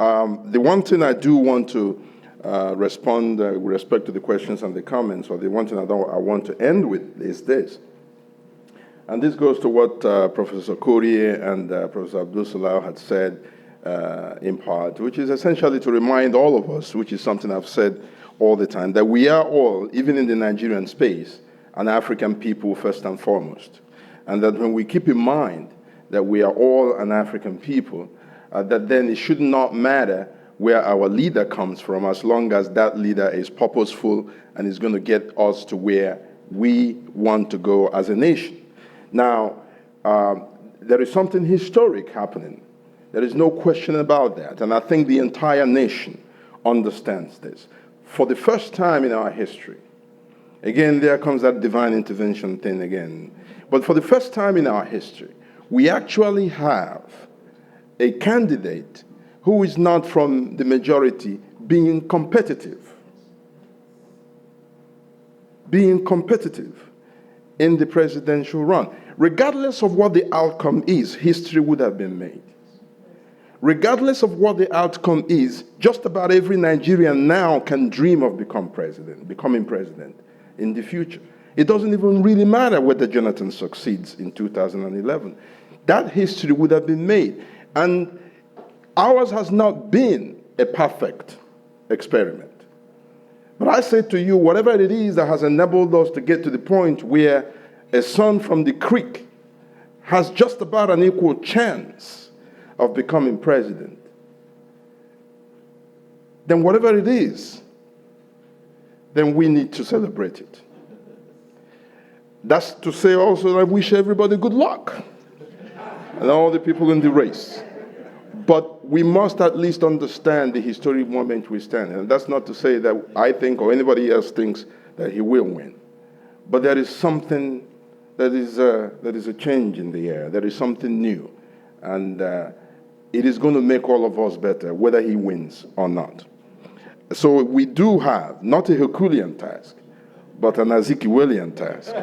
The one thing I do want to respond with respect to the questions and the comments, or the one thing I want to end with is this. And this goes to what Professor Korie and Professor Abdul Salam had said in part, which is essentially to remind all of us, which is something I've said all the time, that we are all, even in the Nigerian space, an African people first and foremost. And that when we keep in mind that we are all an African people, that then it should not matter where our leader comes from, as long as that leader is purposeful and is going to get us to where we want to go as a nation. Now, there is something historic happening. There is no question about that. And I think the entire nation understands this. For the first time in our history, again, there comes that divine intervention thing again. But for the first time in our history, we actually have a candidate who is not from the majority being competitive. Being competitive in the presidential run. Regardless of what the outcome is, history would have been made. Regardless of what the outcome is, just about every Nigerian now can dream of becoming president in the future. It doesn't even really matter whether Jonathan succeeds in 2011. That history would have been made. And ours has not been a perfect experiment. But I say to you, whatever it is that has enabled us to get to the point where a son from the creek has just about an equal chance of becoming president, then whatever it is, then we need to celebrate it. That's to say also that I wish everybody good luck and all the people in the race. But we must at least understand the historic moment we stand in. And that's not to say that I think or anybody else thinks that he will win. But there is something that is a change in the air. There is something new. And it is going to make all of us better, whether he wins or not. So we do have not a Herculean task, but an Ezekielian task.